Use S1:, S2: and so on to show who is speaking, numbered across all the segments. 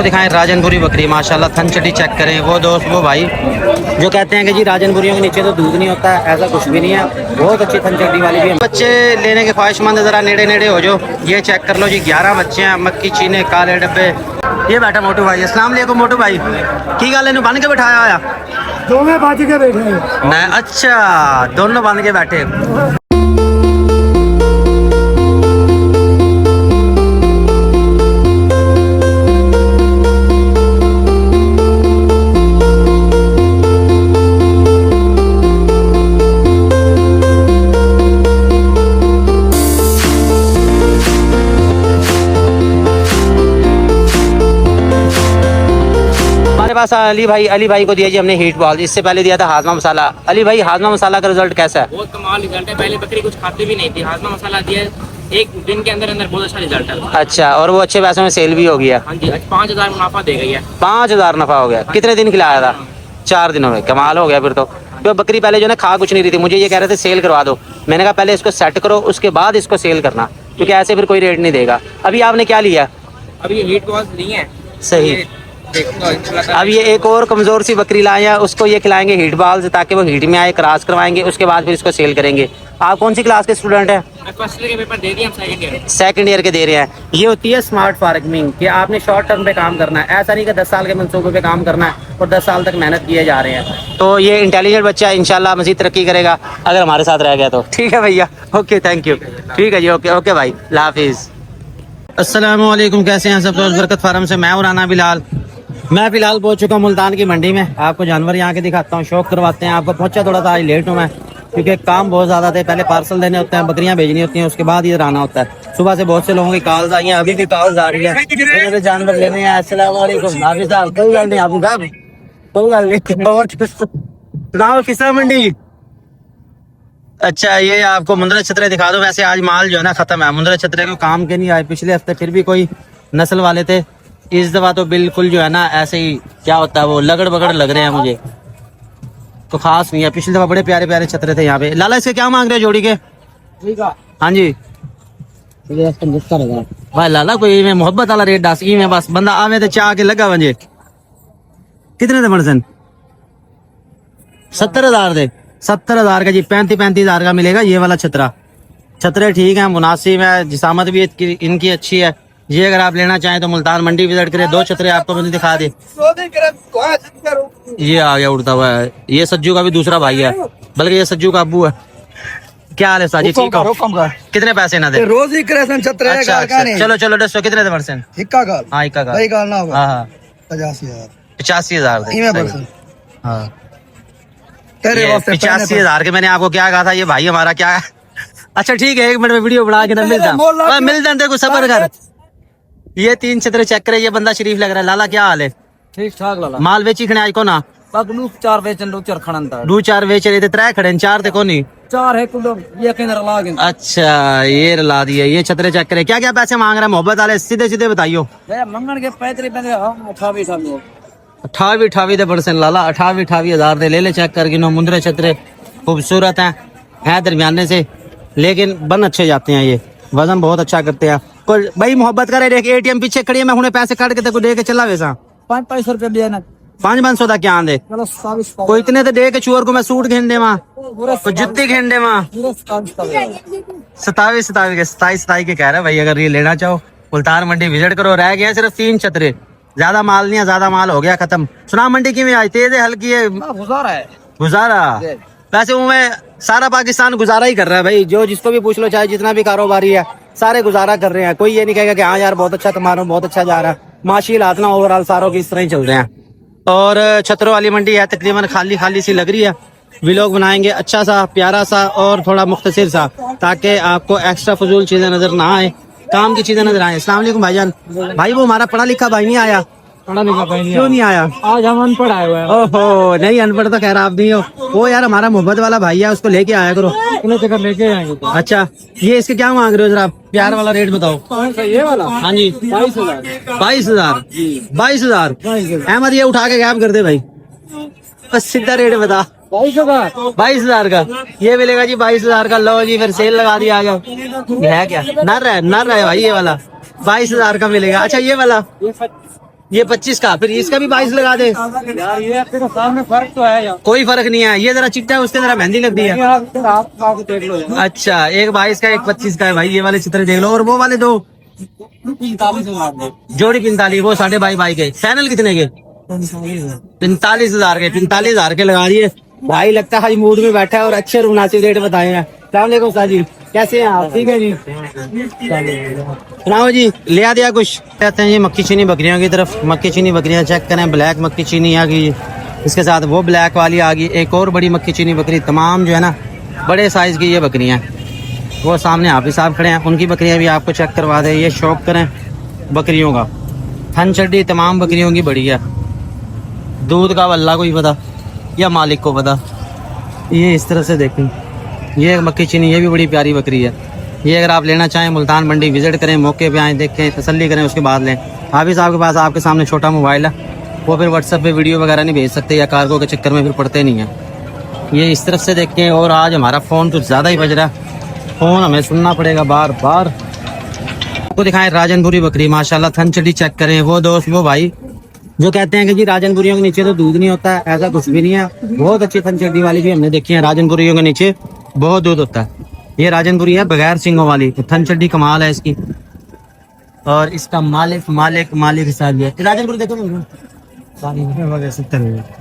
S1: आपको दिखाएं राजनपुरी बकरी, माशाल्लाह थनचटी चेक करें। वो दोस्त वो भाई जो कहते हैं कि जी राजनपुरियों के नीचे तो दूध नहीं होता है, ऐसा कुछ भी नहीं है। बहुत अच्छी थनचटी वाली भी है। बच्चे लेने के ख्वाहिशमंद ज़रा नेड़े नेड़े हो जो, ये चेक कर लो जी। 11 बच्चे हैं, मक्की चीने काले डब्बे। ये बैठा मोटू भाई। अस्सलाम वालेकुम मोटू भाई, की गल इन्हें बन के बैठाया होया?
S2: दोनों बाजी के बैठे
S1: मैं अच्छा दोनों बन के बैठे। पास अली भाई को दिया जी हमने हीट बॉल। इससे पहले दिया था हाजमा मसाला। अली भाई हाजमा मसाला का रिजल्ट कैसा है?
S3: बहुत कमाल रिजल्ट है। पहले बकरी कुछ खाती भी नहीं थी, हाजमा मसाला दिया एक दिन के अंदर अंदर बहुत अच्छा रिजल्ट है।
S1: अच्छा, और वो अच्छे पैसों में सेल भी हो गया?
S3: हाँ जी, आज 5,000 मुनाफा दे गई है।
S1: 5,000 नफा हो गया। कितने दिन खिलाया था? 4 दिनों में। कमाल हो गया फिर तो बकरी पहले जो है खा कुछ नहीं रही थी, मुझे ये कह रहे थे सेल करवा दो। मैंने कहा पहले इसको सेट करो, उसके बाद इसको सेल करना, क्योंकि ऐसे फिर कोई रेट नहीं देगा। अभी आपने क्या लिया?
S3: अभी ये हीट बॉल नहीं है।
S1: सही। अब ये एक और कमजोर सी बकरी लाए हैं, उसको ये खिलाएंगे हीट बॉल्स, ताकि वो हीट में आए, क्रॉस करवाएंगे, उसके बाद फिर इसको सेल करेंगे। आप कौन सी क्लास के स्टूडेंट हैं?
S3: फर्स्ट ईयर के पेपर दे दिए हम,
S1: सेकंड ईयर के दे रहे हैं। ये होती है स्मार्ट फार्मिंग कि आपने शॉर्ट टर्म पे काम करना है। ऐसा नहीं कि 10 साल के मंसूबे पे काम करना है और 10 साल तक मेहनत किए जा रहे हैं। तो ये इंटेलिजेंट बच्चा इंशाल्लाह मजीद तरक्की करेगा अगर हमारे साथ रह गया तो। ठीक है भैया, ओके थैंक यू। ठीक है जी, ओके ओके भाई, अल्लाह हाफिज़। अस्सलाम वालेकुम, कैसे हैं सब? दोस्त बरकत फार्म से मैं राना बिलाल। मैं फिलहाल पहुंच चुका हूँ मुल्तान की मंडी में। आपको जानवर यहाँ के दिखाता हूँ, शौक करवाते हैं आपको। पहुंचा थोड़ा सा आज लेट हूँ मैं, क्योंकि काम बहुत ज़्यादा थे। पहले पार्सल देने होते हैं, बकरियाँ भेजनी होती हैं, उसके बाद इधर आना होता है। सुबह से बहुत से लोगों की कॉल्स आई हैं, अभी भी कॉल्स आ रही है, तो जानवर लेने हैं। अस्सलाम वालेकुम हाफिज़ साहब। कोई गल नहीं हाफिज़ साहब, कोई गल नहीं। और सुनाओ किस्सा मंडी। अच्छा, ये आपको मुंदरा छतरे दिखा दो। वैसे आज माल जो है ना खत्म है। मुंदरा छतरे को काम के नहीं आए पिछले हफ्ते, फिर भी कोई नस्ल वाले थे। इस दफा तो बिल्कुल जो है ना ऐसे ही क्या होता है वो लगड़ बगड़ लग रहे हैं मुझे, तो खास नहीं है। पिछली दफा बड़े प्यारे प्यारे छतरे थे यहाँ पे। लाला इसके क्या मांग रहे हो जोड़ी के? हाँ जी भाई लाला, कोई में मोहब्बत वाला रेट डास में बस बंदा आवे तो चाह के लगा वजे। कितने थे मर्सन? 70,000 थे। 70,000 का जी। 35,000 का मिलेगा ये वाला छतरा। छतरे ठीक है, मुनासिब है, जिसामत भी इनकी अच्छी है। ये अगर आप लेना चाहें तो मुल्तान मंडी विजिट करें। 2 छतरे आपको मैंने दिखा दे। ये आ गया उड़ता हुआ है, ये सज्जू का भी दूसरा भाई है, बल्कि ये सज्जू का अब्बू है। क्या हाल है साजी? ठीक हो? कितने पैसे ना दे?
S2: रोज ही करेसन छतरे।
S1: अच्छा, चलो चलो 10 कितने थे परसेंट?
S2: इक्का गाल।
S1: हाँ इक्का गाल।
S2: भाई गाल ना होगा।
S1: हाँ
S2: 85,000।
S1: 85,000 थे। हाँ 85,000 के। मैंने आपको क्या कहा था, ये भाई हमारा क्या है? अच्छा ठीक है, 1 मिनट में वीडियो बना के मिल जाते को सबर कर। ये 3 छतरे चेक करे। ये बंदा शरीफ लग रहा है। लाला क्या हाल है?
S2: ठीक ठाक लाला।
S1: माल वेची खने आज को ना?
S2: पगलू 4 वेचन लो 4 खणंता।
S1: 2-4 वेच रहे थे, 3 खड़े 4 थे कोनी।
S2: 4 है कुल ये केंद्र लागे।
S1: अच्छा ये ला दिया। ये छतरे चेक करे। क्या क्या पैसे मांग रहा है मोहब्बत वाले? सीधे सीधे बताइयो।
S2: मंगन के 35 बंदे हम
S1: 28 परसेंट लाला। 28,000 दे ले ले चेक करके। नो मुंदरे छतरे खूबसूरत हैं दरमियाने से, लेकिन बन अच्छे जाते हैं। ये वजन बहुत अच्छा करते हैं। कोई भाई मोहब्बत करे, देख ATM पीछे खड़ी है, मैं हुने पैसे काट के तेको दे के चला वैसा
S2: 500 रुपए देना।
S1: 500 का क्या दे?
S2: चलो 27
S1: कोई इतने तो दे के चोर को मैं सूट घेन दे मां, कोई जुत्ती घेन दे मां। 27 के 27 के कह रहा है भाई। अगर ये लेना चाहो मुल्तान मंडी विजिट करो। रह गए सिर्फ 3 छतरे, ज्यादा माल नहीं है, ज्यादा माल हो गया खत्म। सुना मंडी की में आज तेज है हल्की है?
S2: गुजारा है।
S1: गुजारा वैसे वो मैं सारा पाकिस्तान गुजारा ही कर रहा है भाई। जो जिसको भी पूछ लो, चाहे जितना भी कारोबारी है, सारे गुजारा कर रहे हैं। कोई ये नहीं कहेगा कि हाँ यार बहुत अच्छा कमा रहा हूँ, बहुत अच्छा जा रहा है। माशी हालात ना ओवरऑल सारों की इस तरह ही चल रहे हैं। और छतरों वाली मंडी है तकरीबन खाली खाली सी लग रही है। व्लॉग बनाएंगे अच्छा सा, प्यारा सा और थोड़ा मुख्तसर सा, ताकि आपको एक्स्ट्रा फजूल चीजें नजर ना आए, काम की चीजें नजर आए। अस्सलाम वालेकुम भाईजान। भाई वो हमारा पढ़ा लिखा भाई नहीं आया?
S2: पढ़ा लिखा भाई नहीं।
S1: क्यों नहीं आया?
S2: आज हम अनपढ़ आए हुए हैं।
S1: ओहो नहीं, अनपढ़ तो खैर आप भी हो। वो यार हमारा मोहब्बत वाला भाई है, उसको लेके आया करो।
S2: लेके आएंगे।
S1: अच्छा ये इसके क्या मांग रहे हो? जरा प्यार वाला रेट बताओ।
S2: ये वाला?
S1: हाँ जी
S2: 22,000।
S1: 22,000। अहमद ये उठा के गैप कर दे भाई, बस सीधा रेट बता। 22,000 का ये मिलेगा जी। 22,000 का। लो जी फिर सेल लगा दिया आगे। है क्या? नर है भाई ये वाला 22,000 का मिलेगा। अच्छा ये वाला ये 25 का, फिर इसका भी 22 लगा दे।
S2: यार ये आपके सामने फर्क तो है यार।
S1: कोई फर्क नहीं है, ये जरा चिट्टा है, उसके जरा मेहंदी लगती है।
S2: आप देख लो यार।
S1: अच्छा, एक 22 का एक 25 का है भाई, ये वाले चित्र देख लो। और वो वाले दो
S2: 45,000 दे।
S1: जोड़ी 45, वो 2.5 के। फाइनल कितने के? 45,000 के। 45,000 के लगा दिए भाई। लगता है मूड में बैठा है और अच्छे मुनासिब रेट बताए हैं। अस्सलाम वालेकुम उस्ताद जी, कैसे हैं आप? ठीक है जी, सुनाओ जी, ले आ दिया कुछ? कहते हैं ये मक्खी चीनी बकरियों की तरफ। मक्खी चीनी बकरियां चेक करें, ब्लैक मक्खी चीनी आ गई, इसके साथ वो ब्लैक वाली आ गई, एक और बड़ी मक्खी चीनी बकरी। तमाम जो है ना बड़े साइज की ये बकरियां, वो सामने हाफिज साहब खड़े हैं, उनकी बकरियां भी आपको चेक करवा दें। ये शौक करें बकरियों का, थन चड्डी तमाम बकरियों की बड़ी है। दूध का अल्लाह को ही पता या मालिक को पता। ये इस तरह से देखें, ये मक्खी चीनी, ये भी बड़ी प्यारी बकरी है। ये अगर आप लेना चाहें मुल्तान मंडी विजिट करें, मौके पे आएँ, देखें, तसल्ली करें, उसके बाद लें। हाफिज साहब के पास आपके सामने छोटा मोबाइल है, वो फिर व्हाट्सएप पे वीडियो वगैरह नहीं भेज सकते या कार्गो के चक्कर में फिर पड़ते नहीं हैं। ये इस तरफ से देखें। और आज हमारा फ़ोन कुछ ज़्यादा ही बज रहा है, फ़ोन हमें सुनना पड़ेगा बार बार। आपको दिखाएं राजनपुरी बकरी, माशाल्लाह थन चड्डी चेक करें। वो दोस्त, वो भाई जो कहते हैं कि जी राजनपुरियों के नीचे तो दूध नहीं होता है, ऐसा कुछ भी नहीं है। बहुत अच्छी थन चड्डी वाली भी हमने देखी है, राजनपुरियों के नीचे बहुत दूध होता है। ये राजनपुरी है बगैर सिंगों वाली, तो थन चड्डी कमाल है इसकी। और इसका मालिक मालिक मालिक के साथ है राजनपुरी। देखो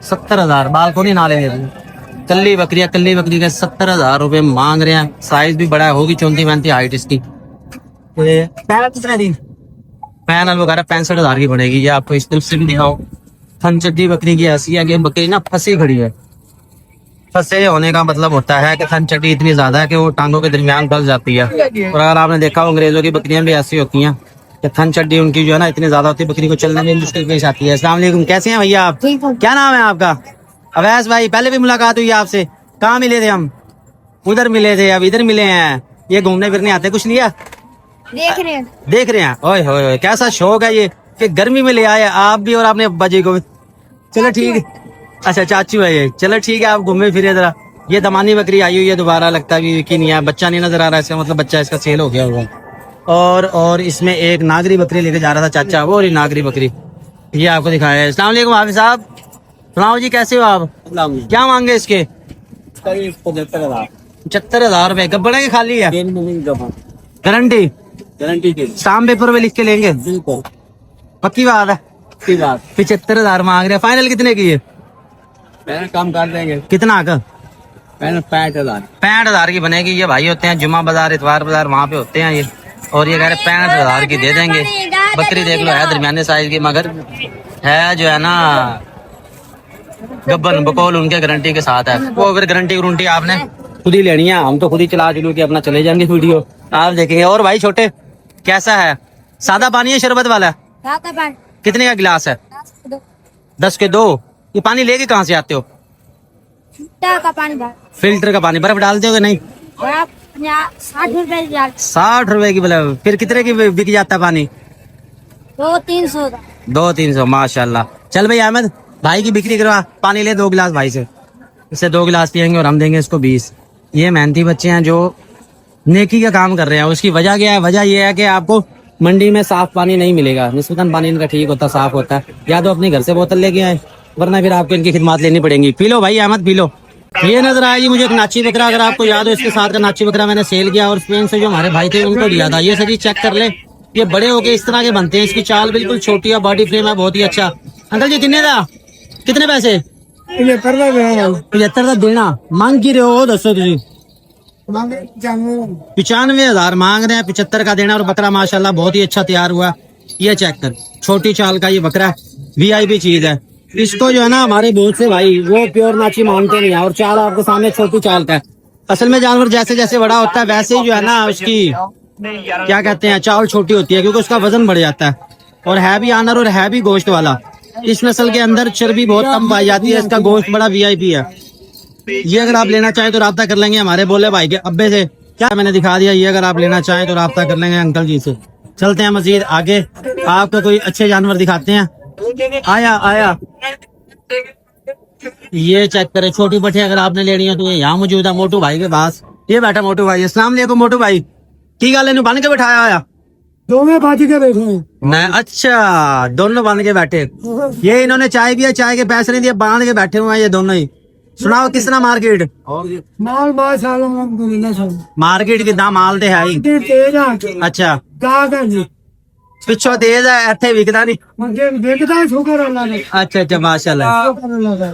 S1: 70,000 बालकोनी नाले में कल्ली बकरिया, कल्ली बकरी का 70,000 रुपए मांग रहे हैं। साइज भी बड़ा है, होगी 34-35 हाइट इसकी। पैनल वगैरह 65,000 की पड़ेगी। ये आपको इस तरफ से भी दिखाओ। थन चड्डी बकरी की ऐसी है कि बकरी ना फंसी खड़ी है। फंसे होने का मतलब होता है कि थन चड्डी इतनी ज्यादा है कि वो टांगों के दरमियान फंस जाती है। और अगर आपने देखा हो अंग्रेजों की बकरियां भी ऐसी होती हैं कि थन चड्डी उनकी जो है ना इतनी ज्यादा होती है, बकरी को चलने में मुश्किल पेश आती है। अस्सलाम वालेकुम, कैसे हैं भैया आप? क्या नाम है आपका? अवैस भाई, पहले भी मुलाकात हुई आपसे। कहाँ मिले थे हम? उधर मिले थे, अब इधर मिले हैं। ये घूमने फिरने आते, कुछ लिया? देख रहे हैं। ओए होए, कैसा शौक है ये कि गर्मी में ले आए आप भी और आपने अब्बा जी को भी। चलो ठीक है। अच्छा, चाचू है ये। चलो ठीक है, आप घूमे फिरे जरा। ये दमानी बकरी आई हुई है दोबारा, लगता भी यकीन नहीं है, बच्चा नहीं नजर आ रहा है इसका, मतलब बच्चा इसका सेल हो गया होगा। और इसमें एक नागरी बकरी लेके जा रहा था चाचा, वो रही नागरी बकरी, ये आपको दिखाया है। अस्सलाम वालेकुम हाफिज साहब, सुनाओ जी, कैसे हो आप? क्या मांगे इसके? 75,000 रुपए। गब्बड़ है कि खाली है? गारंटी? गारंटी के स्टाम्प पेपर पे लिख के लेंगे? बिल्कुल पक्की बात है। 75,000 मांग रहे हैं। फाइनल कितने की है? कम कर देंगे। कितना का? 65,000। 65,000 की बनेगी। ये भाई होते हैं जुमा बाजार, इतवार बाजार, वहाँ पे होते हैं ये। और ये कह रहे 65,000 की दे देंगे। बकरी देख लो, है दरमियाने साइज की, मगर है जो है ना गब्बन बकौल उनके गारंटी के साथ है। वो फिर गारंटी आपने खुद ही लेनी है, हम तो खुद ही चला चलू के अपना चले जाएंगे वीडियो, आप देखेंगे। और भाई छोटे, कैसा है? सादा पानी है शरबत वाला? कितने का गिलास है? 10 के 2। ये पानी लेके कहाँ से आते हो? फिल्टर का पानी। बर्फ डालते हो कि नहीं? 60 रुपए की। मतलब फिर कितने की बिक जाता है पानी? 200-300। माशाल्लाह। चल भाई अहमद भाई की बिक्री करवा, पानी ले 2 गिलास भाई से। इससे 2 गिलास पियेंगे और हम देंगे इसको 20। ये मेहनती बच्चे हैं जो नेकी का काम कर रहे हैं। उसकी वजह क्या है? वजह यह है कि आपको मंडी में साफ पानी नहीं मिलेगा। निस्बतन पानी इनका ठीक होता, साफ होता है। या तो अपने घर से बोतल लेके आए, वरना फिर आपको इनकी खिदमत लेनी पड़ेगी। पी लो भाई अहमद, पी लो। ये नजर आया जी मुझे एक नाची बकरा, अगर आपको याद हो, इसके साथ का नाची बकरा मैंने सेल किया और स्पेन से जो हमारे भाई थे उनको दिया था। ये सभी चेक कर ले, ये बड़े होके इस तरह के बनते हैं। इसकी चाल बिल्कुल छोटी है, बॉडी फ्रेम है बहुत ही अच्छा। अंकल जी कितने था? कितने पैसे? 75 का देना मांग की रहे हो? दसो तुझे 95,000 मांग रहे हैं, 75 का देना। और बकरा माशाल्लाह बहुत ही अच्छा तैयार हुआ। ये चेक कर, छोटी चाल का ये बकरा VIP चीज है। इसको जो है ना हमारे बहुत से भाई वो प्योर नाची मानते नहीं है। और चाल आपके सामने छोटी चाल का है। असल में जानवर जैसे जैसे बड़ा होता है वैसे ही जो है ना उसकी क्या कहते हैं चाल छोटी होती है, क्योंकि उसका वजन बढ़ जाता है। और है भी आनर और है भी गोश्त वाला। इस नस्ल के अंदर चर्बी बहुत कम पाई जाती है, इसका गोश्त बड़ा VIP है। ये अगर आप लेना चाहें तो राब्ता कर लेंगे हमारे बोले भाई के अब्बे से। क्या मैंने दिखा दिया। ये अगर आप लेना चाहें तो राब्ता कर लेंगे अंकल जी से। चलते हैं मजीद आगे, आपको कोई अच्छे जानवर दिखाते हैं। आया ये चेक करें, छोटी पट्टी अगर आपने लेनी है तो ये यहाँ मौजूद है मोटू भाई के पास। ये बैठा मोटू भाई। अस्सलाम वालेकुम मोटू भाई, की गल इन्हू बन के बिठाया होया?
S2: दोनों बाजी के बैठे हैं।
S1: नहीं, अच्छा दोनों बांध के बैठे। ये इन्होंने चाय पिया, चाय के पैसे नहीं दिए, बांध के बैठे हुए हैं ये दोनों ही। सुनाओ किसना मार्केट
S2: माल माल
S1: मार्केट कितना माल ते है ही।
S2: तेज है
S1: अच्छा
S2: गागा जी
S1: पिछो तेज है, इथे विकदा नहीं।
S2: मुझे देखदा शुक्र अल्लाह ने।
S1: अच्छा अच्छा माशाल्लाह,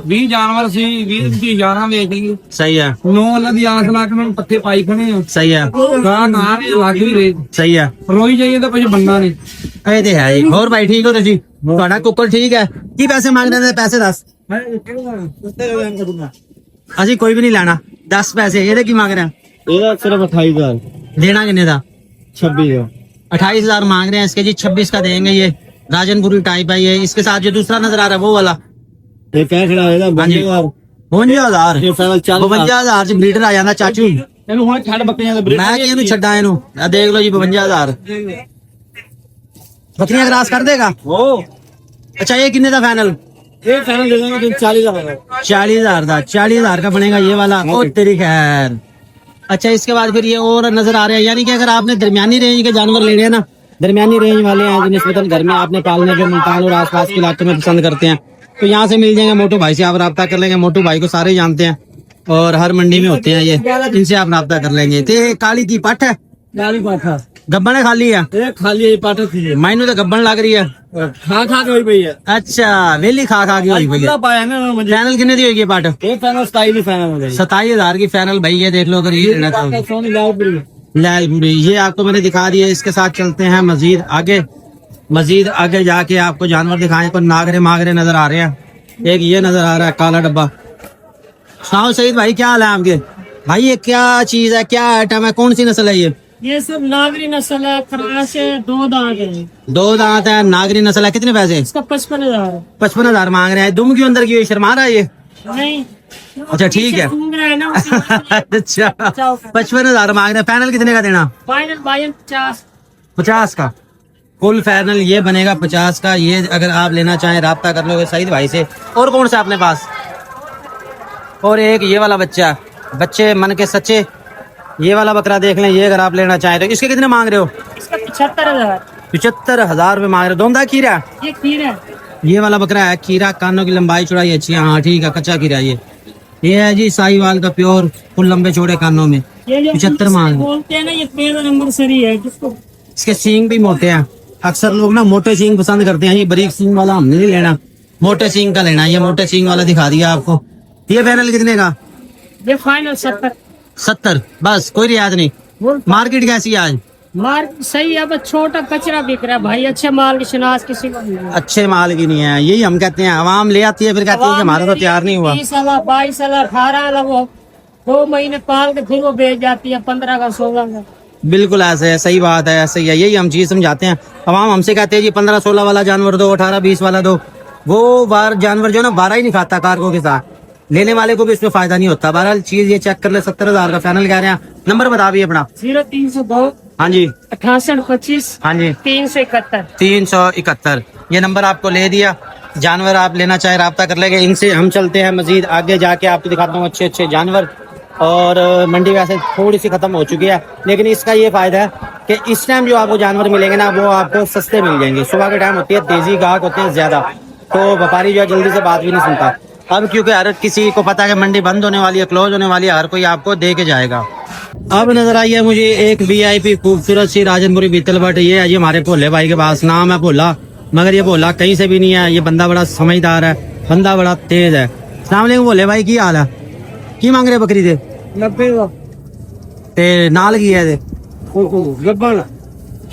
S2: 20 जानवर सी 20 की 11 ਵੇਚ ਗਈ।
S1: सही है
S2: 9 ਅੱਲਾ ਦੀ ਆਸ ਲਾ ਕੇ ਮੈਨੂੰ ਪੱਥੇ ਪਾਈ ਖਣੇ ਆ।
S1: सही है
S2: ਗਾਂ ਨਾ ਵੀ ਲੱਗ ਵੀ ਰਹੇ
S1: सही है।
S2: ਰੋਈ ਜਾਈਏ ਤਾਂ ਕੁਝ ਬੰਦਾ ਨਹੀਂ।
S1: ਇਹ ਤੇ ਹੈ ਜੀ। ਹੋਰ ਭਾਈ ਠੀਕ ਹੋ ਤੁਸੀਂ? ਤੁਹਾਡਾ ਕੁੱਕੜ ਠੀਕ ਹੈ? ਕੀ ਪੈਸੇ ਮੰਗਦੇ ਨੇ? ਪੈਸੇ ਦੱਸ। ਅਸੀਂ ਕੋਈ ਵੀ ਨਹੀਂ ਲੈਣਾ, 10 ਪੈਸੇ। ਇਹਦੇ ਕੀ ਮੰਗ ਰਹੇ?
S2: ਇਹਦਾ ਸਿਰਫ 28000
S1: देना कितने था?
S2: 26000
S1: 28,000 मांग रहे हैं इसके जी। 26 का देंगे। ये राजनपुरी टाइप है ये। इसके साथ जो दूसरा नजर आ रहा है वो वाला
S2: ਇਹ ਕਹਿ ਖੜਾ ਇਹਦਾ
S1: 52,000
S2: ਇਹ ਫਾਈਨਲ
S1: 52,000 ਚ ਬਰੀਡਰ ਆ ਜਾਂਦਾ ਚਾਚੂ।
S2: ਇਹਨੂੰ ਹੁਣ ਛੱਡ ਬੱਕਰੀਆਂ ਦੇ ਬ੍ਰੇਕ
S1: ਮੈਂ ਕਿਹਨੂੰ ਛੱਡਾਂ ਇਹਨੂੰ? ਆ ਦੇਖ ਲਓ ਜੀ 52,000 ਬੱਕਰੀਆਂ ਕਰਾਸ ਕਰ ਦੇਗਾ।
S2: ਉਹ
S1: अच्छा ये कितने का फाइनल?
S2: ਇਹ ਫਾਈਨਲ ਦੇ ਦਾਂਗੇ 40,000
S1: 40,000 का। 40,000 का बनेगा ये वाला। ओ तेरी खैर। अच्छा इसके बाद फिर ये और नजर आ रहे हैं, यानी कि अगर आपने दरमियानी रेंज के जानवर लेने हैं ना, दरमियानी रेंज वाले हैं जो निस्बतन घर में आपने पालने के मुल्तान और आसपास के इलाके में पसंद करते हैं, तो यहाँ से मिल जाएंगे। मोटू भाई से आप रब्ता कर लेंगे। मोटू भाई को सारे जानते हैं और हर मंडी में होते हैं ये, इनसे आप रब्ता कर लेंगे। तो ये काली की पट है,
S2: गाली पाठा
S1: गब्बन है खाली है?
S2: ਇਹ ਖਾਲੀ ਇਹ ਪਾਠਾ ਸੀ
S1: मैनू तो गब्बन लग रही है।
S2: ਖਾ ਖਾ ਕੇ ਹੋਈ ਪਈ ਹੈ।
S1: अच्छा वेली खा खा के हुई भैया।
S2: ਪਾਇਆ ਨਾ ਮੁझे
S1: फाइनल कितने दी होगी ये पट?
S2: ਇਹ ਫਾਈਨਲ 27 ਦੀ ਫਾਈਨਲ ਹੋ ਗਈ।
S1: 27,000 की फाइनल भाई। ये देख लो अगर ये लेना चाहोगे।
S2: ਸੋਨੀ ਲਾਉਪਰੀ
S1: लाल बुरी ये आपको मैंने दिखा दिया। इसके साथ चलते हैं मजीद आगे। मजीद आगे जाके आपको जानवर दिखाएं। कोई नागरे मागरे नजर आ रहे हैं। एक ये नजर आ रहा है काला डब्बा। हाँ सईद भाई क्या हाल है आपके? भाई ये क्या चीज है, क्या आइटम है, कौन सी नस्ल है
S4: ये सब नागरी नस्ल है। खरगोश है, 2 दांत है।
S1: दो दांत है, नागरी नस्ल है। कितने पैसे?
S4: इसका 55,000 है।
S1: 55,000 मांग रहे हैं। दुम क्यों अंदर की हुई? शर्मा रहा है ये?
S4: नहीं
S1: अच्छा ठीक है।
S4: घूम रहा है ना उसी
S1: अच्छा 55,000 मांग रहे हैं। फाइनल कितने का देना?
S4: फाइनल 50
S1: 50 का फुल फाइनल ये बनेगा 50 का। ये अगर आप लेना चाहें राब्ता कर लोगे सईद भाई से। और कौन सा अपने पास? और एक ये वाला बच्चा, बच्चे मन के सच्चे, ये वाला बकरा देख लें। ये अगर आप लेना चाहें तो इसके कितने मांग रहे हो?
S4: इसका 75,000
S1: 75,000 रुपए मांग रहे हो। दोंदा खीरा
S4: ये खीर है।
S1: ये वाला बकरा है खीरा। कानों की लंबाई चौड़ाई अच्छी है। हाँ ठीक है कच्चा खीरा। ये है जी साहिवाल का प्योर, फुल लंबे चौड़े कानों में।
S4: ये जो
S1: 75 मांग।
S4: बोलते हैं ना ये पेड़ नंबर सरी है जिसको
S1: इसके सींग भी मोटे हैं। अक्सर लोग ना मोटे सींग पसंद करते हैं। ये बारीक सींग वाला हमने नहीं लेना, मोटे सींग का लेना। ये मोटे सींग वाला दिखा दिया आपको। ये फाइनल कितने का?
S4: ये फाइनल
S1: 70 बस, कोई रियायत नहीं। मार्केट कैसी है आज?
S4: मार्क सही है, बस छोटा कचरा बिक रहा है भाई। अच्छे माल की शिनास किसी को नहीं है।
S1: अच्छे माल की नहीं है, यही हम कहते हैं। आवाम ले आती है फिर कहती है कि हमारा तो तैयार नहीं हुआ।
S4: 20 साल 22 साल 18 साल वो 2 महीने पाल के फिर वो बेच जाती है 15 का 16 का।
S1: बिल्कुल ऐसे है, सही बात है, ऐसे ही है। यही हम चीज समझाते हैं। आवाम हमसे कहते हैं जी 15-16 वाला जानवर दो, 18-20 वाला दो। वो बार जानवर जो है ना बारह ही नहीं खाता कारगो के साथ। लेने वाले को भी इसमें फायदा नहीं होता। बहरहाल चीज ये चेक कर ले। 70,000 का फाइनल कह रहे हैं। नंबर बता भी अपना।
S4: 0302
S1: हाँ जी
S4: 6825
S1: हाँ जी
S4: 371
S1: 371। ये नंबर आपको ले दिया। जानवर आप लेना चाहे राब्ता कर लेंगे इनसे। हम चलते हैं मजीद आगे जाके आपको दिखाता हूँ अच्छे अच्छे जानवर। और मंडी वैसे थोड़ी सी खत्म हो चुकी है, लेकिन इसका ये फायदा है कि इस टाइम जो आपको जानवर मिलेंगे ना वो आपको सस्ते मिल जाएंगे। सुबह के टाइम होती है तेजी, गाहक होते हैं ज्यादा, तो व्यापारी जो है जल्दी से बात भी नहीं सुनता। अब क्योंकि हर किसी को पता है कि मंडी बंद होने वाली है, क्लोज होने वाली है, हर कोई आपको दे के जाएगा। अब नजर आई है मुझे एक VIP खूबसूरत सी राजनपुरी बीतल बट। ये है जी हमारे भोले भाई के पास। नाम है भोला, मगर ये भोला कहीं से भी नहीं है। ये बंदा बड़ा समझदार है, बंदा बड़ा तेज है। अस्सलाम वालेकुम भोले भाई, की हाल है? की मांग रहे बकरी दे?
S2: 90 ਦਾ
S1: ते नाल की है दे?
S2: ਗੱਬਣ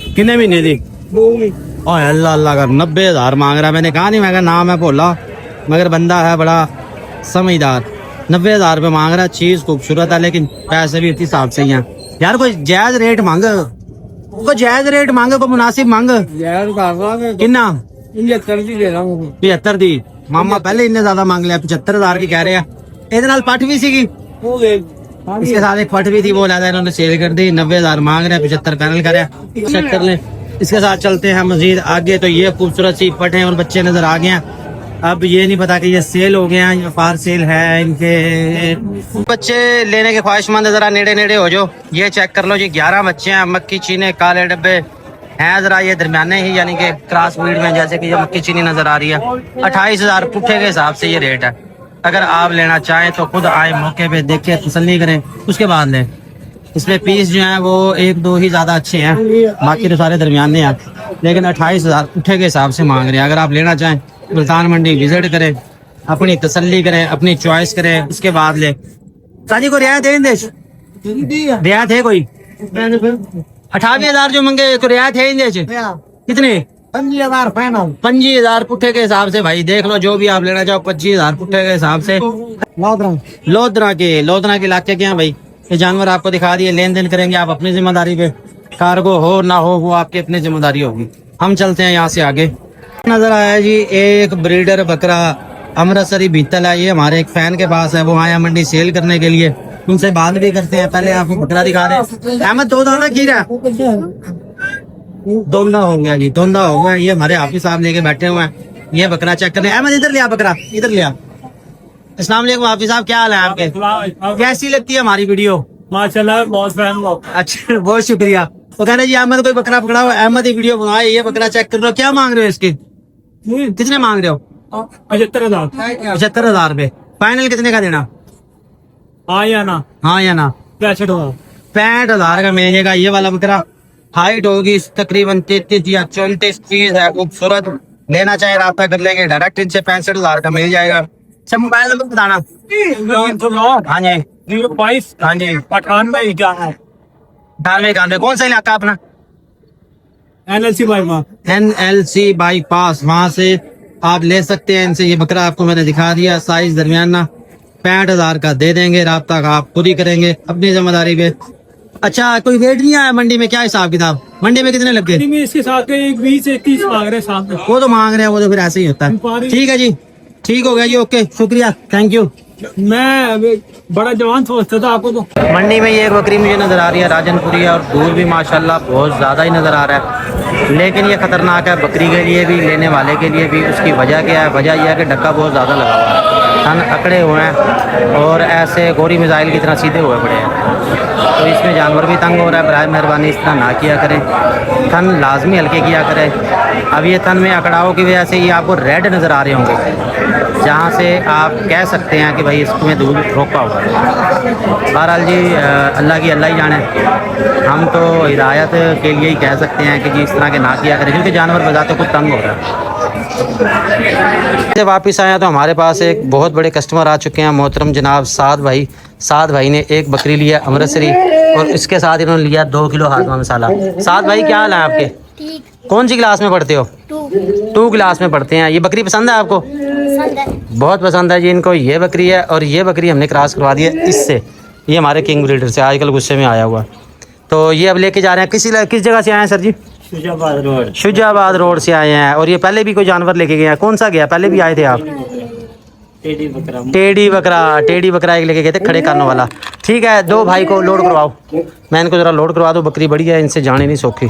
S1: कितने महीने दी?
S2: 2 ਮਹੀਨੇ
S1: ओए अल्लाह अल्लाह का 90,000 मांग रहा है। मैंने कहा नहीं, मैं कहा नाम है भोला मगर बंदा है बड़ा समझदार। 90,000 रुपये मांग रहा है। चीज खूबसूरत है लेकिन पैसे भी इतनी हिसाब से ही हैं। यार कोई जायज रेट मांग, कोई जायज रेट मांगे, कोई मुनासिब मांग।
S2: ਯਾਰ ਕਰਵਾਂਗੇ
S1: किन्ना?
S2: 75 ਦੀ ਦੇ ਦਾਂਗੇ।
S1: 75 दी? मामा पहले इन्ने ज्यादा मांग लिया, 75,000 की कह रहे हैं। ਇਹਦੇ ਨਾਲ पट भी सीगी,
S2: ਉਹ ਦੇ
S1: इसके साथ एक पट भी थी, वो लादा इन्होंने सेल कर दी। 90,000 मांग रहे हैं, 75 पैनल करे। चेक कर ले। इसके साथ चलते हैं मजीद आगे। तो ये खूबसूरत सी पट है और बच्चे नजर आ गए हैं। अब ये नहीं पता कि ये सेल हो गए हैं या फार सेल है इनके। बच्चे लेने के ख्वाहिशमंद जरा नेड़े नेड़े हो जाओ। ये चेक कर लो जी, 11 बच्चे हैं। मक्की चीने, काले डब्बे, है ज़रा ये दरमियाने ही, यानी कि क्रॉस ब्रीड में, जैसे कि जो मक्की चीनी नज़र आ रही है। 28,000 पुट्ठे के हिसाब से ये रेट है। अगर आप लेना चाहें तो खुद आए, मौके पे देखें, तसल्ली करें, उसके बाद लें। इसमें पीस जो हैं वो 1-2 ही ज़्यादा अच्छे हैं, बाकी तो सारे दरमियाने हैं। लेकिन 28,000 पुट्ठे के हिसाब से मांग रहे हैं। अगर आप लेना चाहें मुल्तान मंडी विजिट करें, अपनी तसल्ली करें, अपनी चॉइस करें, उसके बाद लें। साजी को रियायत है, रियायत है कोई? 28,000 जो मंगे तो रियायत है इंदेश? कितने?
S4: 25,000 फाइनल।
S1: 25,000 पुट्ठे के हिसाब से भाई देख लो, जो भी आप लेना चाहो 25,000 पुट्ठे के हिसाब से। लोधरा के इलाके के हैं भाई। ये जानवर आपको दिखा दिए, लेन देन करेंगे आप अपनी जिम्मेदारी पे। कार्गो हो ना हो वो आपकी अपनी जिम्मेदारी होगी। हम चलते हैं यहाँ से आगे। नजर आया जी एक ब्रीडर बकरा, अमृतसरी बीतल है। ये हमारे एक फैन के पास है, वो आया मंडी सेल करने के लिए। उनसे बात भी करते हैं। पहले आपको बकरा दिखा रहे हैं। अहमद 2 दाना खीरा दोंदा हो गया जी, दोंदा हो गया। ये हमारे हाफिज साहब लेके बैठे हुए हैं। ये बकरा चेक करने। अहमद इधर लिया बकरा, इधर लिया। अस्सलाम वालेकुम हाफिज साहब, क्या हाल है आपके? कैसी लगती है हमारी वीडियो?
S4: माशाल्लाह बहुत फैन हो।
S1: अच्छा, बहुत शुक्रिया। वो कह रहे जी अहमद कोई बकरा पकड़ा हुआ, अहमद ही वीडियो बनाए, ये बकरा चेक कर लो। क्या मांग रहे हो इसके? कितने मांग रहे हो?
S4: 75,000।
S1: 75,000 रुपए। फाइनल कितने का देना?
S4: हाँ या ना?
S1: हाँ या ना?
S4: 65,000।
S1: 65,000 का मिलेगा ये वाला बकरा। हाइट होगी तकरीबन 33 या 34 चीज है, खूबसूरत। लेना चाहे राब्ता कर लेंगे, डायरेक्ट इनसे 65,000 का मिल जाएगा। अच्छा, मोबाइल नंबर बताना। हाँ जी,
S4: 022
S1: हाँ जी,
S4: 98
S1: 98 कौन सा इलाका अपना?
S4: NLC bypass.
S1: NLC बाईपास, वहां से आप ले सकते हैं इनसे। ये बकरा आपको मैंने दिखा दिया, साइज दरमियाना। 65,000 का दे देंगे, राब्ता का आप खुद ही करेंगे अपनी जिम्मेदारी पे। अच्छा, कोई रेट नहीं आया मंडी में? क्या हिसाब किताब मंडी में कितने लग गए?
S4: में इसके साथ एक 20-21 मांग रहे हैं साथ में।
S1: वो तो मांग रहे हैं, वो तो फिर ऐसे ही होता है। ठीक है जी, ठीक हो गया जी, ओके, शुक्रिया, थैंक यू।
S4: मैं बड़ा जवान सोचता था आपको। तो
S1: मंडी में ये एक बकरी मुझे नज़र आ रही है, राजनपुरी है, और दूध भी माशाल्लाह बहुत ज़्यादा ही नज़र आ रहा है। लेकिन ये ख़तरनाक है बकरी के लिए भी, लेने वाले के लिए भी। उसकी वजह क्या है? वजह यह है कि डक्का बहुत ज़्यादा लगा हुआ है, थन अकड़े हुए हैं और ऐसे गोरी मिसाइल की तरह सीधे हुए पड़े हैं। तो इसमें जानवर भी तंग हो रहा है। बराए मेहरबानी इस तरह ना किया करें, थन लाजमी हल्के किया करें। अब ये थन में अकड़ाव की वजह से ये आपको रेड नज़र आ रहे होंगे, जहाँ से आप कह सकते हैं कि भाई इसमें दूध रोका हुआ है। बहरहाल जी, अल्लाह की अल्लाह ही जाने। हम तो हिदायत के लिए ही कह सकते हैं कि जी इस तरह के ना किया करें, क्योंकि जानवर बजाते कुछ तंग हो रहा है। जब वापस आया तो हमारे पास एक बहुत बड़े कस्टमर आ चुके हैं, मोहतरम जनाब साद भाई। साद भाई ने एक बकरी लिया अमृतसरी, और इसके साथ इन्होंने लिया 2 किलो हाजमा मसाला। साद भाई, क्या हाल है आपके?
S5: ठीक।
S1: कौन सी क्लास में पढ़ते हो? 2 क्लास में पढ़ते हैं। ये बकरी पसंद है आपको? बहुत पसंद है जी इनको। ये बकरी है, और ये बकरी हमने क्रॉस करवा दी है इससे। ये हमारे किंग ब्रीडर से आजकल गुस्से में आया हुआ। तो ये अब लेके जा रहे हैं। किस जगह से आए हैं सर जी? शुजाबाद रोड से आए हैं। और ये पहले भी कोई जानवर लेके गए हैं? कौन सा गया? पहले भी आए थे आप? टेडी बकरा एक लेके गए थे, खड़े करने वाला। ठीक है, 2 भाई को लोड करवाओ, मैं इनको जरा लोड करवा दूँ। बकरी बड़ी है, इनसे जाने नहीं सौखी।